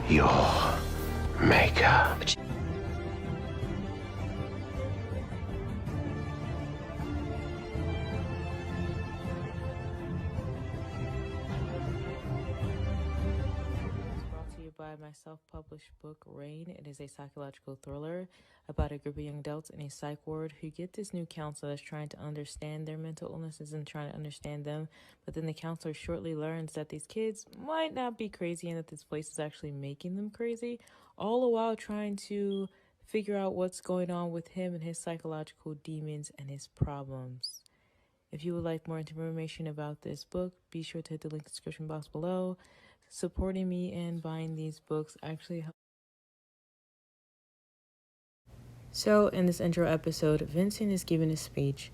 your maker. Brought to you by my self-published book, Rain. It is a psychological thriller about a group of young adults in a psych ward who get this new counselor that's trying to understand their mental illnesses and trying to understand them. But then the counselor shortly learns that these kids might not be crazy and that this place is actually making them crazy, all the while trying to figure out what's going on with him and his psychological demons and his problems. If you would like more information about this book, be sure to hit the link in the description box below. Supporting me and buying these books actually helps. So, in this intro episode, Vincent is giving a speech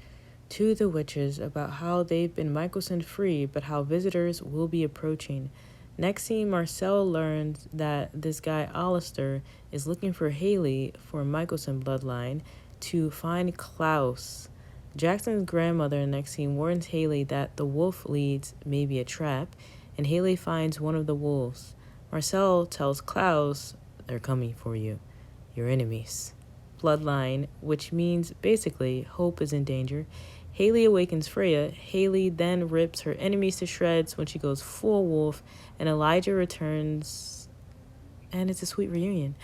to the witches about how they've been Mikaelson free, but how visitors will be approaching. Next scene, Marcel learns that this guy Alistair is looking for Haley for Mikaelson bloodline to find Klaus. Jackson's grandmother in the next scene warns Haley that the wolf leads may be a trap, and Haley finds one of the wolves. Marcel tells Klaus, they're coming for you, your enemies. Bloodline, which means basically hope is in danger. Haley awakens Freya. Haley then rips her enemies to shreds when she goes full wolf, and Elijah returns, and it's a sweet reunion.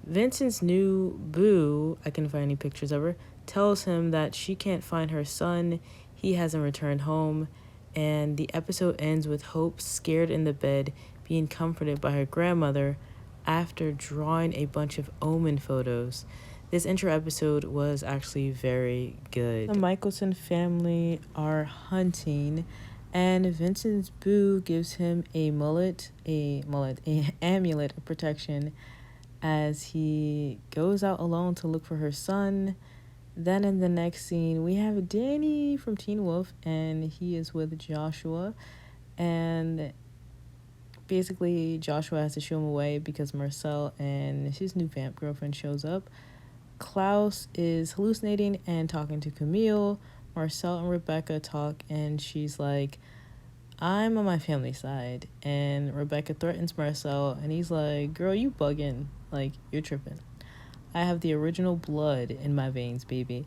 Vincent's new boo, I couldn't find any pictures of her, tells him that she can't find her son. He hasn't returned home, and the episode ends with Hope scared in the bed, being comforted by her grandmother after drawing a bunch of omen photos. This intro episode was actually very good. The Mikaelson family are hunting, and Vincent's boo gives him an amulet of protection as he goes out alone to look for her son. Then in the next scene, we have Danny from Teen Wolf, and he is with Joshua, and basically Joshua has to shoo him away because Marcel and his new vamp girlfriend shows up. Klaus is hallucinating and talking to Camille. Marcel and Rebecca talk, and she's like, I'm on my family side. And Rebecca threatens Marcel, and he's like, girl, you bugging. Like, you're tripping. I have the original blood in my veins, baby.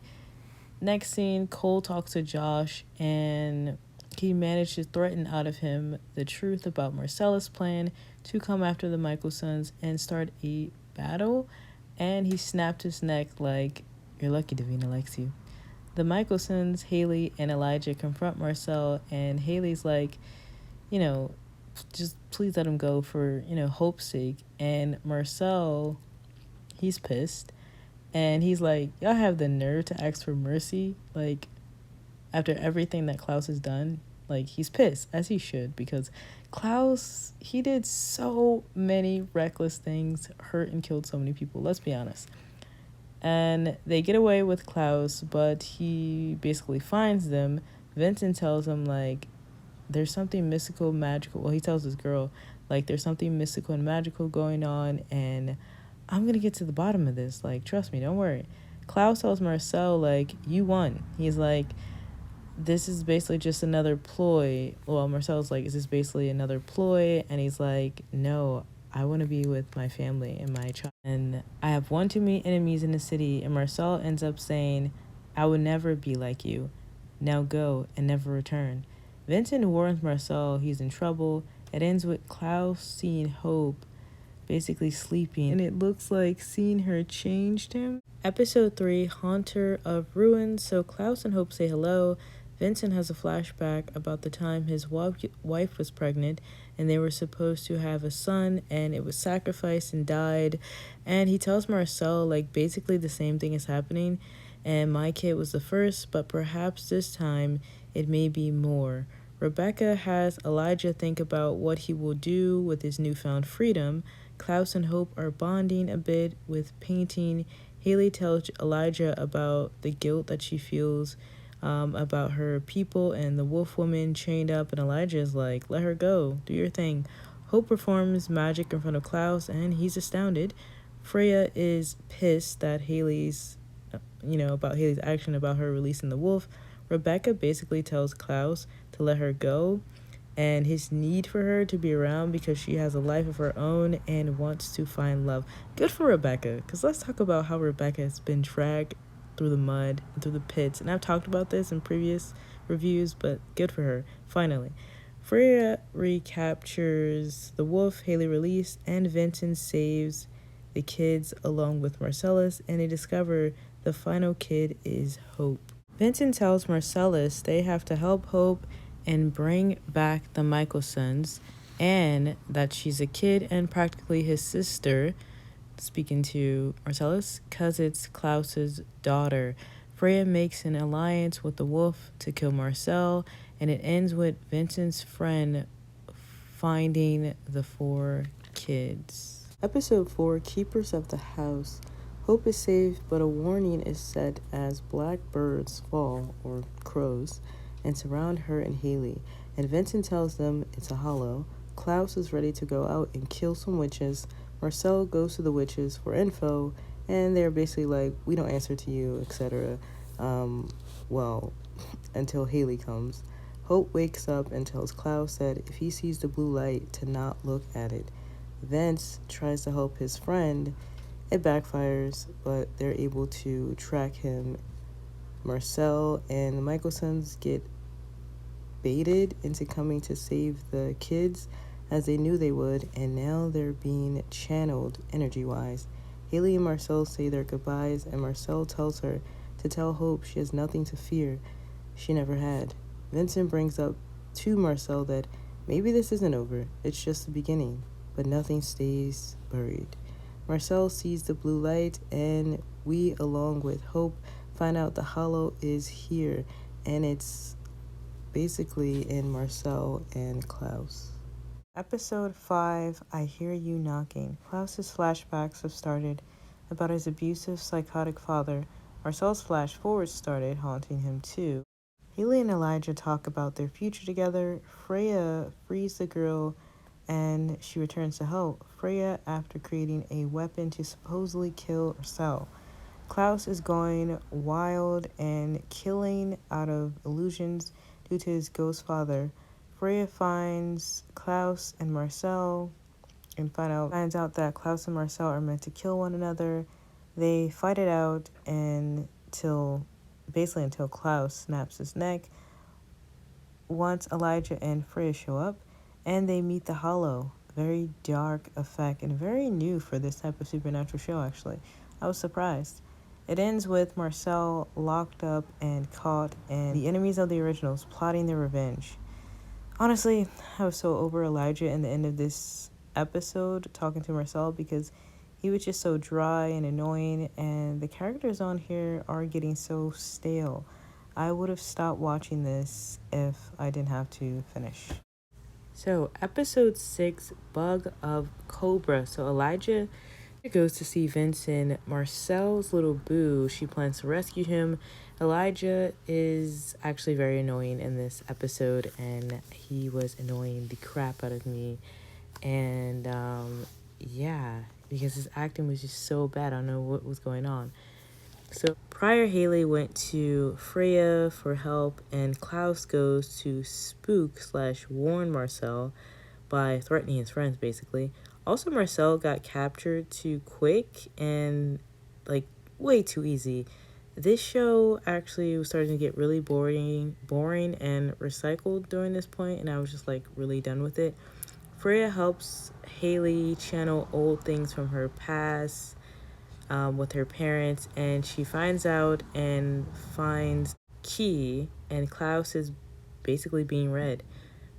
Next scene, Cole talks to Josh, and he managed to threaten out of him the truth about Marcella's plan to come after the Mikaelsons and start a battle. And he snapped his neck like, you're lucky Davina likes you. The Mikaelsons, Haley, and Elijah confront Marcel, and Haley's like, just please let him go for, hope's sake. And Marcel, he's pissed. And he's like, y'all have the nerve to ask for mercy? Like, after everything that Klaus has done? Like, he's pissed, as he should, because Klaus, he did so many reckless things, hurt and killed so many people, let's be honest. And they get away with Klaus, but he basically finds them. Vincent tells him, like, there's something mystical, magical. Well, he tells this girl, like, there's something mystical and magical going on, and I'm going to get to the bottom of this. Like, trust me, don't worry. Klaus tells Marcel, like, you won. He's like, this is basically just another ploy. Well, Marcel's like, is this basically another ploy? And he's like, no, I want to be with my family and my child. And I have one too many enemies in the city. And Marcel ends up saying, I would never be like you. Now go and never return. Vincent warns Marcel he's in trouble. It ends with Klaus seeing Hope basically sleeping, and it looks like seeing her changed him. Episode 3, Haunter of Ruins. So Klaus and Hope say hello. Vincent has a flashback about the time his wife was pregnant and they were supposed to have a son, and it was sacrificed and died. And he tells Marcel, like, basically the same thing is happening, and my kid was the first, but perhaps this time it may be more. Rebecca has Elijah think about what he will do with his newfound freedom. Klaus and Hope are bonding a bit with painting. Haley tells Elijah about the guilt that she feels about her people and the wolf woman chained up, and Elijah is like, let her go, do your thing. Hope performs magic in front of Klaus, and he's astounded. Freya is pissed that about Haley's action about her releasing the wolf. Rebecca basically tells Klaus to let her go. and his need for her to be around because she has a life of her own and wants to find love. Good for Rebecca, because let's talk about how Rebecca has been dragged through the mud and through the pits. And I've talked about this in previous reviews, but good for her, finally. Freya recaptures the wolf, Haley released, and Vincent saves the kids along with Marcellus, and they discover the final kid is Hope. Vincent tells Marcellus they have to help Hope and bring back the Mikaelsons, and that she's a kid and practically his sister, speaking to Marcellus, because it's Klaus's daughter. Freya makes an alliance with the wolf to kill Marcel, and it ends with Vincent's friend finding the 4 kids. Episode 4, Keepers of the House. Hope is saved, but a warning is set as black birds fall, or crows, and surround her and Haley, and Vincent tells them it's a hollow. Klaus is ready to go out and kill some witches. Marcel goes to the witches for info, and they're basically like, we don't answer to you, etc. Well, until Haley comes. Hope wakes up and tells Klaus that if he sees the blue light, to not look at it. Vince tries to help his friend. It backfires, but they're able to track him. Marcel and the Mikaelsons get baited into coming to save the kids, as they knew they would, and now they're being channeled energy-wise. Haley and Marcel say their goodbyes, and Marcel tells her to tell Hope she has nothing to fear she never had. Vincent brings up to Marcel that maybe this isn't over, it's just the beginning, but nothing stays buried. Marcel sees the blue light, and we, along with Hope, find out the hollow is here, and it's basically in Marcel and Klaus. Episode 5, I Hear You Knocking. Klaus's flashbacks have started about his abusive, psychotic father. Marcel's flash forward started, haunting him too. Haley and Elijah talk about their future together. Freya frees the girl, and she returns to help Freya after creating a weapon to supposedly kill Marcel. Klaus is going wild and killing out of illusions due to his ghost father. Freya finds Klaus and Marcel and finds out that Klaus and Marcel are meant to kill one another. They fight it out until Klaus snaps his neck. Once Elijah and Freya show up, and they meet the Hollow. Very dark effect and very new for this type of supernatural show, actually. I was surprised. It ends with Marcel locked up and caught, and the enemies of the originals plotting their revenge. Honestly, I was so over Elijah in the end of this episode talking to Marcel, because he was just so dry and annoying, and the characters on here are getting so stale. I would have stopped watching this if I didn't have to finish. So, episode 6, Bug of Cobra. So, Elijah goes to see Vincent, Marcel's little boo. She plans to rescue him. Elijah is actually very annoying in this episode, and he was annoying the crap out of me. And, because his acting was just so bad. I don't know what was going on. So, prior, Haley went to Freya for help, and Klaus goes to spook/warn Marcel by threatening his friends, basically. Also, Marcel got captured too quick and, way too easy. This show actually was starting to get really boring and recycled during this point, and I was just, really done with it. Freya helps Haley channel old things from her past with her parents, and she finds out and finds key, and Klaus is basically being read.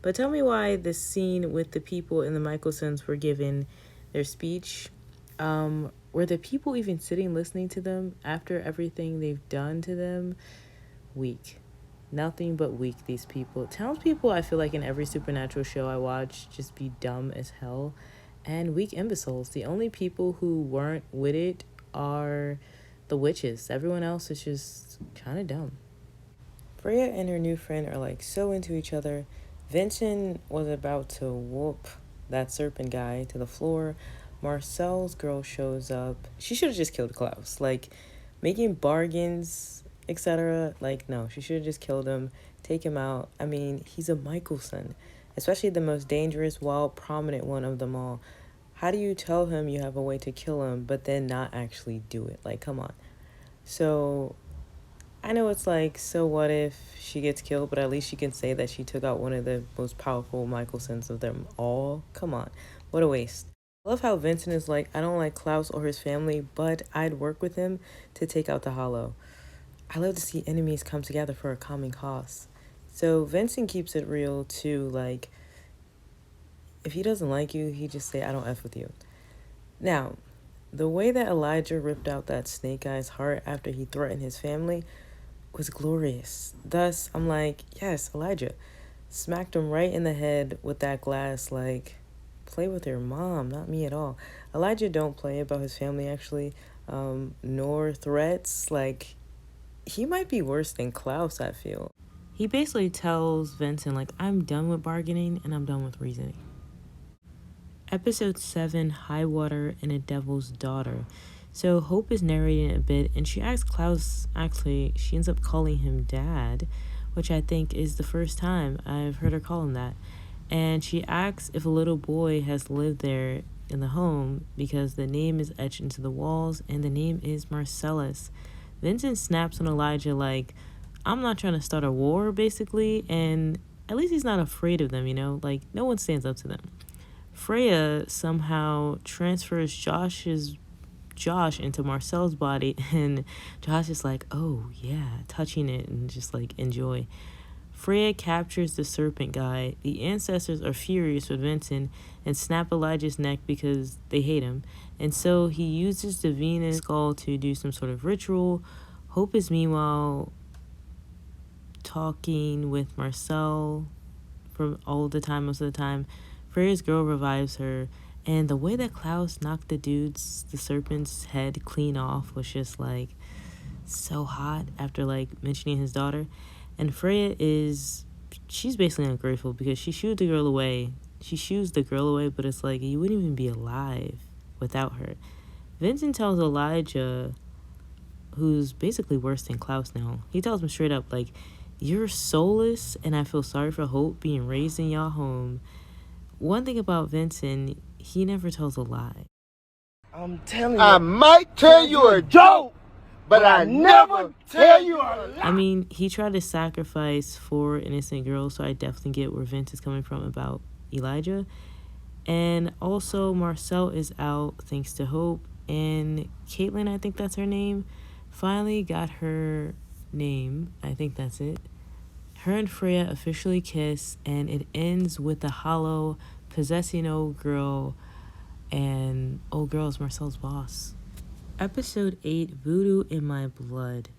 But tell me why this scene with the people in the Mikaelsons were given their speech. Were the people even sitting listening to them after everything they've done to them? Weak. Nothing but weak, these people. Townspeople, I feel like in every supernatural show I watch, just be dumb as hell. And weak imbeciles. The only people who weren't with it are the witches. Everyone else is just kind of dumb. Freya and her new friend are so into each other. Vincent was about to whoop that serpent guy to the floor. Marcel's girl shows up. She should have just killed Klaus. Making bargains, etc. No, she should have just killed him, take him out. I mean, he's a Mikaelson. especially the most dangerous, while prominent one of them all. How do you tell him you have a way to kill him, but then not actually do it? Like, come on. So, I know it's like, so what if she gets killed, but at least she can say that she took out one of the most powerful Mikaelsons of them all? Come on. What a waste. I love how Vincent is like, I don't like Klaus or his family, but I'd work with him to take out the Hollow. I love to see enemies come together for a common cause. So Vincent keeps it real too. Like, if he doesn't like you, he just say, I don't F with you. Now, the way that Elijah ripped out that snake guy's heart after he threatened his family was glorious. Thus, I'm like, yes, Elijah. Smacked him right in the head with that glass, like, play with your mom, not me at all. Elijah don't play about his family, actually, nor threats. Like, he might be worse than Klaus, I feel. He basically tells Vincent, like, I'm done with bargaining and I'm done with reasoning. Episode 7, High Water and a Devil's Daughter. So Hope is narrating a bit, and she asks Klaus, actually, she ends up calling him Dad, which I think is the first time I've heard her call him that. And she asks if a little boy has lived there in the home because the name is etched into the walls, and the name is Marcellus. Vincent snaps on Elijah like, I'm not trying to start a war, basically, and at least he's not afraid of them, you know? Like, no one stands up to them. Freya somehow transfers Josh into Marcel's body, and Josh is like, oh yeah, touching it and just like enjoy. Freya captures the serpent guy. The ancestors are furious with Vincent and snap Elijah's neck because they hate him, and so he uses Davina's skull to do some sort of ritual. Hope is meanwhile talking with Marcel for all the time, most of the time. Freya's girl revives her, and the way that Klaus knocked the serpent's head clean off was just like so hot after like mentioning his daughter. And Freya she's basically ungrateful because she shooed the girl away. She shoos the girl away, but it's like you wouldn't even be alive without her. Vincent tells Elijah, who's basically worse than Klaus now, he tells him straight up, like, you're soulless, and I feel sorry for Hope being raised in y'all home. One thing about Vincent, he never tells a lie. I'm telling you. I might tell you a joke, but I never tell you a lie. I mean, he tried to sacrifice 4 innocent girls, so I definitely get where Vince is coming from about Elijah. And also, Marcel is out thanks to Hope, and Caitlin, I think that's her name, finally got her name. I think that's it. Her and Freya officially kiss, and it ends with the Hollow possessing old girl, and old girl is Marcel's boss. Episode 8, Voodoo in My Blood.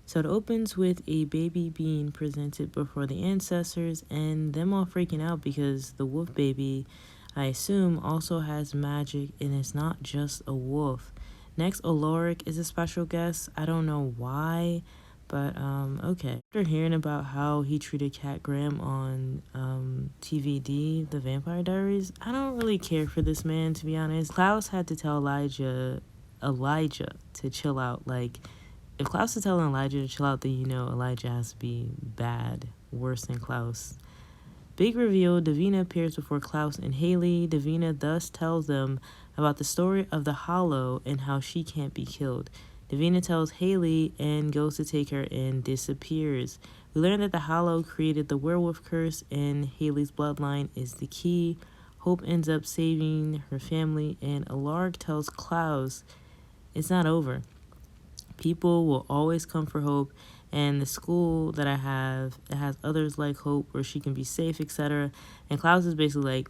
So it opens with a baby being presented before the ancestors, and them all freaking out because the wolf baby, I assume, also has magic, and it's not just a wolf. Next, Oloric is a special guest. I don't know why, but okay. After hearing about how he treated Cat Graham on TVD, The Vampire Diaries, I don't really care for this man, to be honest. Klaus had to tell Elijah to chill out. Like, if Klaus is telling Elijah to chill out, then you know Elijah has to be bad, worse than Klaus. Big reveal, Davina appears before Klaus and Haley. Davina thus tells them about the story of the Hollow and how she can't be killed. Davina tells Haley and goes to take her and disappears. We learn that the Hollow created the werewolf curse, and Haley's bloodline is the key. Hope ends up saving her family, and Alarg tells Klaus it's not over. People will always come for Hope, and the school that I have, it has others like Hope where she can be safe, etc. And Klaus is basically like,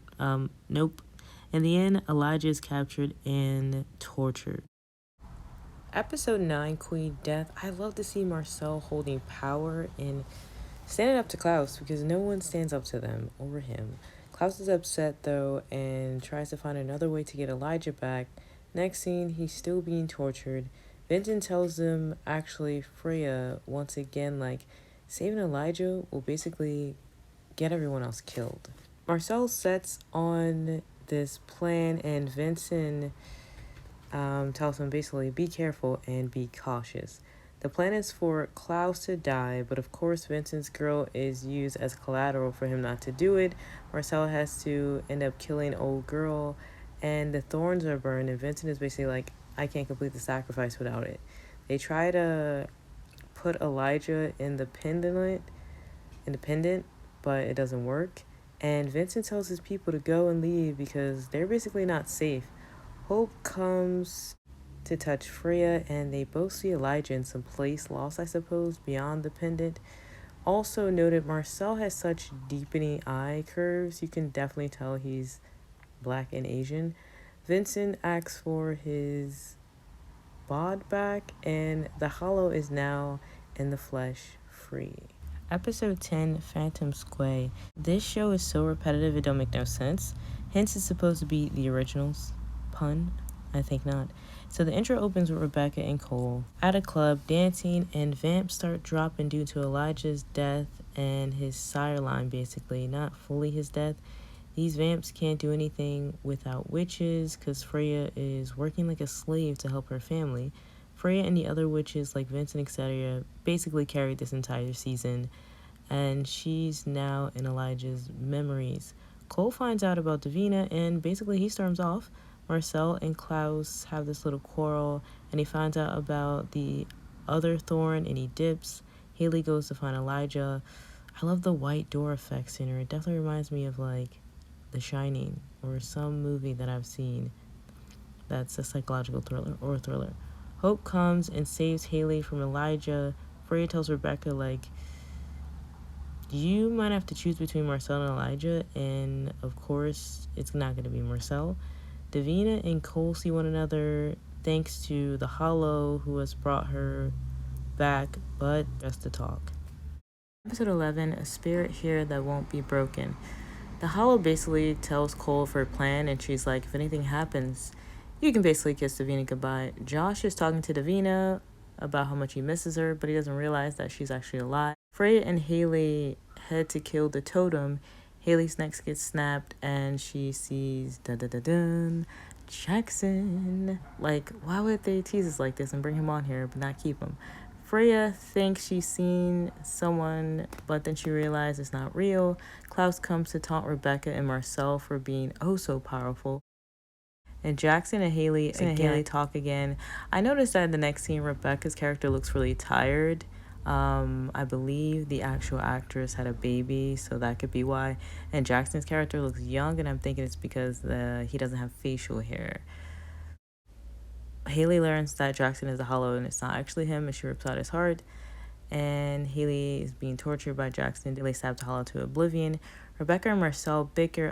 nope. In the end, Elijah is captured and tortured. Episode 9, Queen Death. I love to see Marcel holding power and standing up to Klaus because no one stands up to them or him. Klaus is upset though and tries to find another way to get Elijah back. Next scene, he's still being tortured. Vincent tells them, actually, Freya, once again, like, saving Elijah will basically get everyone else killed. Marcel sets on this plan, and Vincent tells him basically, be careful and be cautious. The plan is for Klaus to die, but of course Vincent's girl is used as collateral for him not to do it. Marcel has to end up killing old girl, and the thorns are burned, and Vincent is basically like, I can't complete the sacrifice without it. They try to put Elijah in the independent, but it doesn't work. And Vincent tells his people to go and leave because they're basically not safe. Hope comes to touch Freya, and they both see Elijah in some place lost, I suppose, beyond the pendant. Also noted, Marcel has such deepening eye curves. You can definitely tell he's black and Asian. Vincent asks for his bod back, and the hollow is now in the flesh free. Episode 10, Phantomesque. This show is so repetitive it don't make no sense. Hence it's supposed to be the originals. Pun? I think not. So the intro opens with Rebecca and Cole at a club dancing, and vamps start dropping due to Elijah's death and his sire line, basically. Not fully his death. These vamps can't do anything without witches because Freya is working like a slave to help her family. Freya and the other witches like Vincent, etc. basically carried this entire season, and she's now in Elijah's memories. Cole finds out about Davina, and basically he storms off. Marcel and Klaus have this little quarrel, and he finds out about the other thorn, and he dips. Haley goes to find Elijah. I love the white door effects in her. It definitely reminds me of like The Shining or some movie that I've seen that's a psychological thriller or a thriller. Hope comes and saves Haley from Elijah. Freya tells Rebecca, like, you might have to choose between Marcel and Elijah, and of course, it's not going to be Marcel. Davina and Cole see one another thanks to the Hollow who has brought her back, but just to talk. Episode 11, A Spirit Here That Won't Be Broken. The Hollow basically tells Cole of her plan, and she's like, if anything happens, you can basically kiss Davina goodbye. Josh is talking to Davina about how much he misses her, but he doesn't realize that she's actually alive. Freya and Haley head to kill the totem. Haley's neck gets snapped, and she sees Jackson. Like, why would they tease us like this and bring him on here but not keep him? Freya thinks she's seen someone, but then she realizes it's not real. Klaus comes to taunt Rebecca and Marcel for being oh so powerful. And Jackson and Haley talk again. I noticed that in the next scene, Rebecca's character looks really tired. I believe the actual actress had a baby, so that could be why. And Jackson's character looks young, and I'm thinking it's because he doesn't have facial hair. Haley learns that Jackson is a hollow and it's not actually him, and she rips out his heart. And Haley is being tortured by Jackson. Haley stabs the hollow to oblivion. Rebecca and Marcel bicker,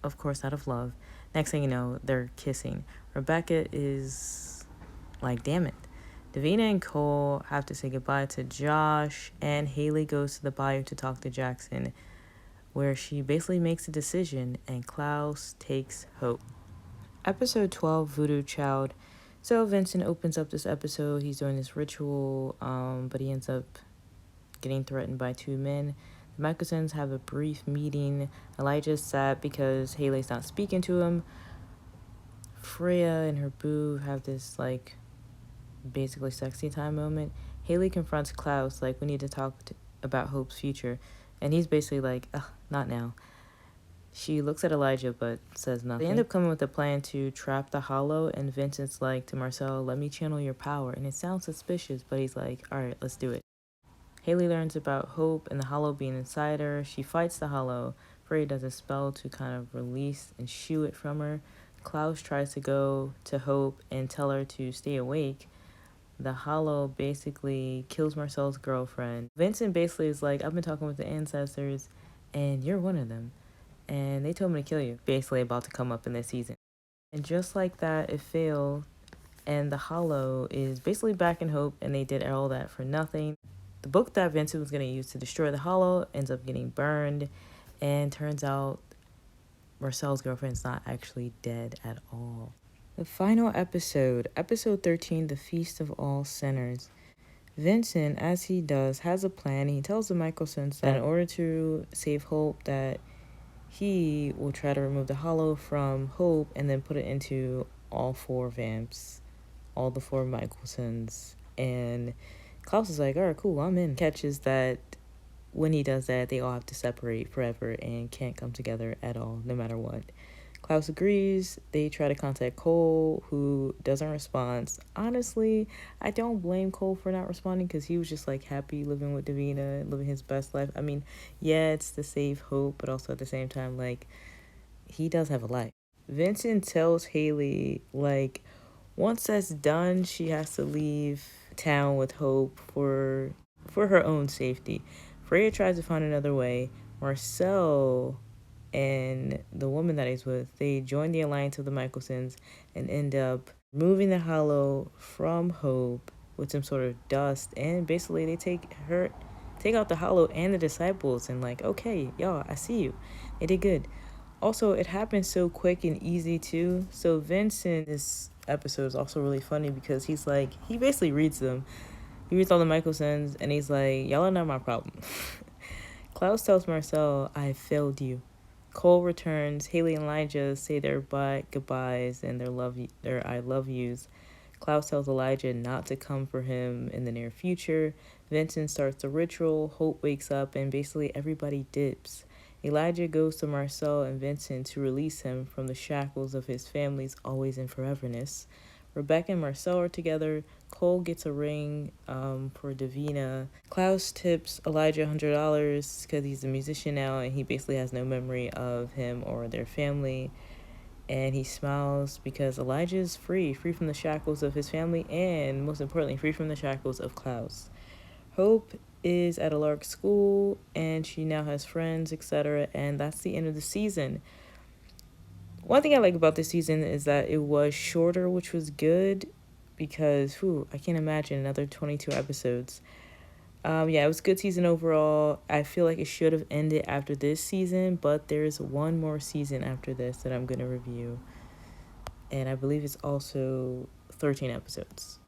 of course, out of love. Next thing you know, they're kissing. Rebecca is like, damn it. Davina and Cole have to say goodbye to Josh, and Haley goes to the bayou to talk to Jackson, where she basically makes a decision, and Klaus takes Hope. Episode 12, Voodoo Child. So Vincent opens up this episode. He's doing this ritual, but he ends up getting threatened by two men. The Mikaelsons have a brief meeting. Elijah's sad because Haley's not speaking to him. Freya and her boo have this, like, basically sexy time moment. Haley confronts Klaus, like, we need to talk about Hope's future. And he's basically like, ugh, not now. She looks at Elijah but says nothing. They end up coming with a plan to trap the hollow, and Vincent's like to Marcel, let me channel your power. And it sounds suspicious, but he's like, alright, let's do it. Haley learns about Hope and the hollow being inside her. She fights the hollow. Freya does a spell to kind of release and shoo it from her. Klaus tries to go to Hope and tell her to stay awake. The hollow basically kills Marcel's girlfriend. Vincent basically is like, I've been talking with the ancestors, and you're one of them. And they told me to kill you. Basically about to come up in this season. And just like that, it failed. And the hollow is basically back in Hope, and they did all that for nothing. The book that Vincent was going to use to destroy the hollow ends up getting burned. And turns out Marcel's girlfriend's not actually dead at all. The final episode, episode 13, The Feast of All Sinners. Vincent, as he does, has a plan. He tells the Mikaelsons that in order to save Hope, that he will try to remove the hollow from Hope and then put it into all four vamps, all the four Mikaelsons. And Klaus is like, all right, cool, I'm in. Catches that when he does that, they all have to separate forever and can't come together at all, no matter what. Klaus agrees. They try to contact Cole, who doesn't respond. Honestly, I don't blame Cole for not responding because he was just like happy living with Davina, living his best life. I mean, yeah, it's to save Hope, but also at the same time, like, he does have a life. Vincent tells Haley, like, once that's done, she has to leave town with Hope for her own safety. Freya tries to find another way. Marcel and the woman that he's with, they join the alliance of the Mikaelsons and end up moving the hollow from Hope with some sort of dust, and basically they take out the hollow and the disciples, and like, okay, y'all, I see you. They did good. Also, it happened so quick and easy too. So Vincent, this episode is also really funny because he's like, he basically reads them. He reads all the Mikaelsons and he's like, y'all are not my problem. Klaus tells Marcel, I failed you. Cole returns. Haley and Elijah say their goodbyes and their I love yous. Klaus tells Elijah not to come for him in the near future. Vincent starts the ritual. Hope wakes up and basically everybody dips. Elijah goes to Marcel and Vincent to release him from the shackles of his family's always and foreverness. Rebecca and Marcel are together. Cole gets a ring for Davina. Klaus tips Elijah $100 because he's a musician now and he basically has no memory of him or their family. And he smiles because Elijah is free from the shackles of his family and, most importantly, free from the shackles of Klaus. Hope is at a large school and she now has friends, etc. And that's the end of the season. One thing I like about this season is that it was shorter, which was good because, I can't imagine another 22 episodes. It was a good season overall. I feel like it should have ended after this season, but there's one more season after this that I'm going to review. And I believe it's also 13 episodes.